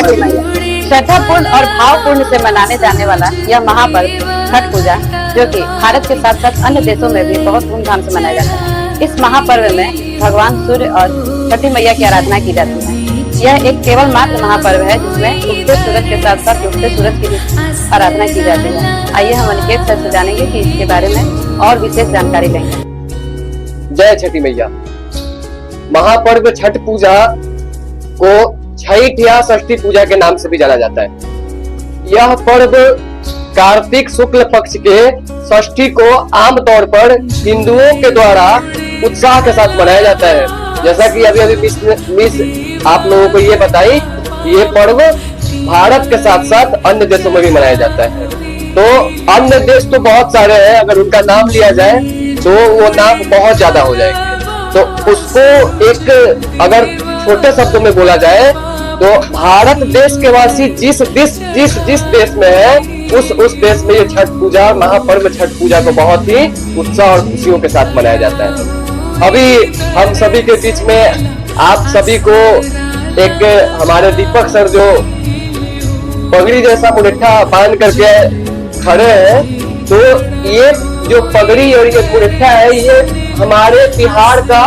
छठी मैया। श्रद्धापूर्ण और भावपूर्ण से मनाने जाने वाला यह महापर्व छठ पूजा, जो कि भारत के साथ साथ अन्य देशों में भी बहुत धूमधाम से मनाया जाता है। इस महापर्व में भगवान सूर्य और छठी मैया की आराधना की जाती है। यह एक केवल मात्र महापर्व है जिसमें उगते सूरज के साथ साथ डूबते सूरज की भी आराधना की जाती है। आइए हम अनिकेत सर से जानेंगे कि इसके बारे में और विशेष जानकारी लेंगे। जय छठी मैया। महापर्व छठ पूजा को छठ या षष्ठी पूजा के नाम से भी जाना जाता है। यह पर्व कार्तिक शुक्ल पक्ष के षष्ठी को आमतौर पर हिंदुओं के द्वारा उत्साह के साथ मनाया जाता है। जैसा कि अभी मिस आप लोगों को ये बताई, ये पर्व भारत के साथ साथ अन्य देशों में भी मनाया जाता है। तो अन्य देश तो बहुत सारे हैं, अगर उनका नाम लिया जाए तो वो नाम बहुत ज्यादा हो जाएंगे। तो उसको एक अगर छोटे शब्दों में बोला जाए तो भारत देश के वासी जिस देश में है उस देश में ये छठ पूजा, महापर्व छठ पूजा को बहुत ही उत्साह और खुशियों के साथ मनाया जाता है। अभी हम सभी के बीच में आप सभी को एक हमारे दीपक सर जो पगड़ी जैसा मुरेठा बांध करके खड़े हैं, तो ये जो पगड़ी और ये मुरेठा है, ये हमारे बिहार का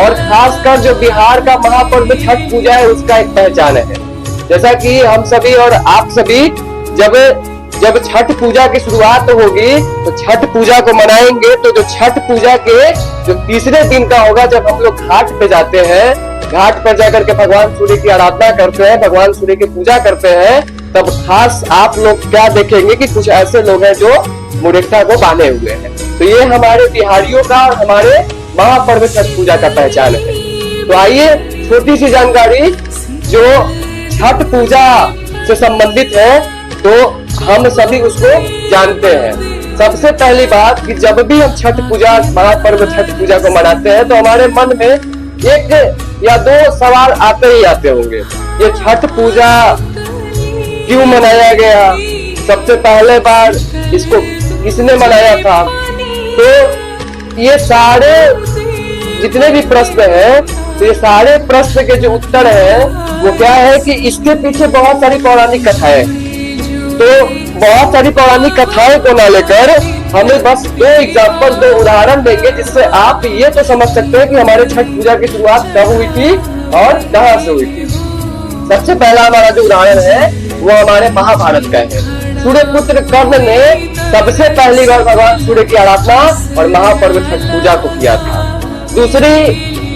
और खासकर जो बिहार का महापर्व छठ पूजा है उसका एक पहचान है। जैसा कि हम सभी और आप सभी जब छठ पूजा की शुरुआत होगी तो छठ पूजा को मनाएंगे, तो जो छठ पूजा के जो तीसरे दिन का होगा, जब हम लोग घाट पे जाते हैं, घाट पर जाकर के भगवान सूर्य की आराधना करते हैं, भगवान सूर्य की पूजा करते हैं, तब खास आप लोग क्या देखेंगे कि कुछ ऐसे लोग हैं जो मुरेठा को बांधे हुए हैं। तो ये हमारे बिहारियों का और हमारे महापर्व छठ पूजा का पहचान है। तो आइए छोटी सी जानकारी जो छठ पूजा से संबंधित है तो हम सभी उसको जानते हैं। सबसे पहली बात कि जब भी हम छठ पूजा, महापर्व छठ पूजा को मनाते हैं तो हमारे मन में एक या दो सवाल आते ही आते होंगे। ये छठ पूजा क्यों मनाया गया, सबसे पहले बार इसको किसने मनाया था। तो ये सारे जितने भी प्रश्न हैं, तो ये सारे प्रश्न के जो उत्तर है वो क्या है कि इसके पीछे बहुत सारी पौराणिक कथाएं। तो बहुत सारी पौराणिक कथाएं को ना लेकर हमें बस दो उदाहरण देंगे जिससे आप ये तो समझ सकते हैं कि हमारे छठ पूजा की शुरुआत कब हुई थी और कहां से हुई थी। सबसे पहला हमारा जो उदाहरण है वो हमारे महाभारत का है। सूर्यपुत्र कर्ण ने सबसे पहली बार भगवान सूर्य की आराधना और महापर्व छठ पूजा को किया था। दूसरी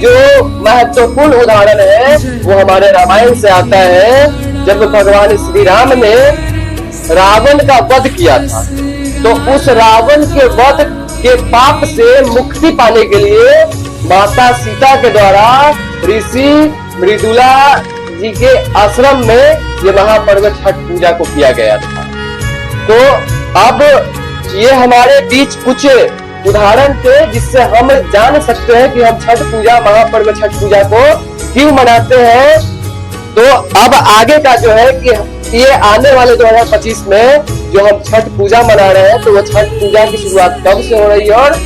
जो महत्वपूर्ण उदाहरण है वो हमारे रामायण से आता है, जब भगवान श्री राम ने रावण का वध किया था। तो उस रावण के वध के पाप से मुक्ति पाने के लिए माता सीता के द्वारा ऋषि मृदुला जी के आश्रम में ये महापर्व छठ पूजा को किया गया था। तो अब ये हमारे बीच कुछ उदाहरण थे जिससे हम जान सकते हैं कि हम छठ पूजा, महापर्व छठ पूजा को क्यों मनाते हैं। तो अब आगे का जो है कि ये आने वाले 2025 में जो हम छठ पूजा मना रहे हैं, तो वो छठ पूजा की शुरुआत कब से हो रही है और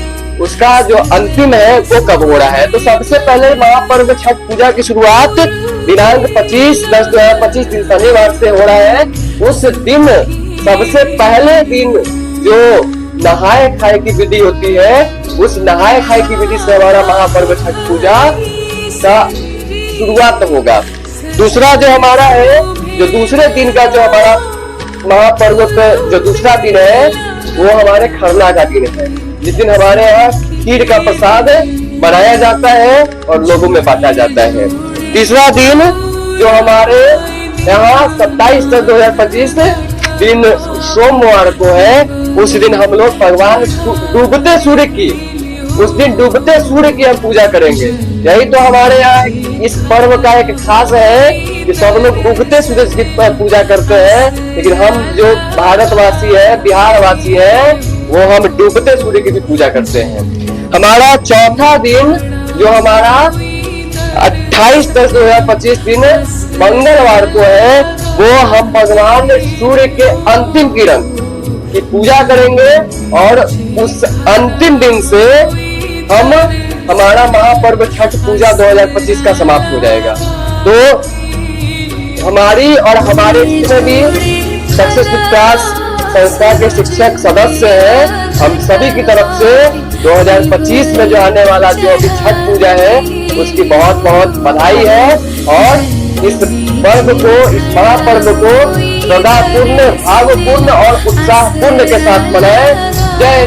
उसका जो अंतिम है वो कब हो रहा है। तो सबसे पहले महापर्व छठ पूजा की शुरुआत दिनांक 25/10/2025 दिन शनिवार से हो रहा है। उस दिन सबसे पहले दिन जो नहाए खाए की विधि होती है, उस नहाए खाए की विधि से हमारा महापर्व छठ पूजा का शुरुआत होगा। दूसरा जो हमारा है, जो दूसरे दिन का जो हमारा महापर्व का जो दूसरा दिन है वो हमारे खरना का दिन है, जिस दिन हमारे यहाँ खीर का प्रसाद बनाया जाता है और लोगों में बांटा जाता है। तीसरा दिन जो हमारे यहाँ 27/10/2025 दिन सोमवार को है, उस दिन हम लोग भगवान डूबते सूर्य की, उस दिन डूबते सूर्य की हम पूजा करेंगे। यही तो हमारे यहाँ इस पर्व का एक खास है कि सब लोग उगते सूरज की पूजा करते हैं, लेकिन हम जो भारतवासी है, बिहार वासी है, वो हम डूबते सूर्य की भी पूजा करते हैं। हमारा चौथा दिन जो हमारा 28/10/2025 दिन मंगलवार को है, वो हम भगवान सूर्य के अंतिम किरण की पूजा करेंगे और उस अंतिम दिन से हमारा महापर्व छठ पूजा 2025 का समाप्त हो जाएगा। तो हमारी और हमारे जितने भी सक्सेस विकास संस्था के शिक्षक सदस्य हैं, हम सभी की तरफ से 2025 में जो आने वाला जो अभी छठ पूजा है उसकी बहुत बहुत बधाई है। और इस पर्व को, इस महापर्व को सदा पूर्ण, भावपूर्ण और उत्साहपूर्ण के साथ मनाएं। जय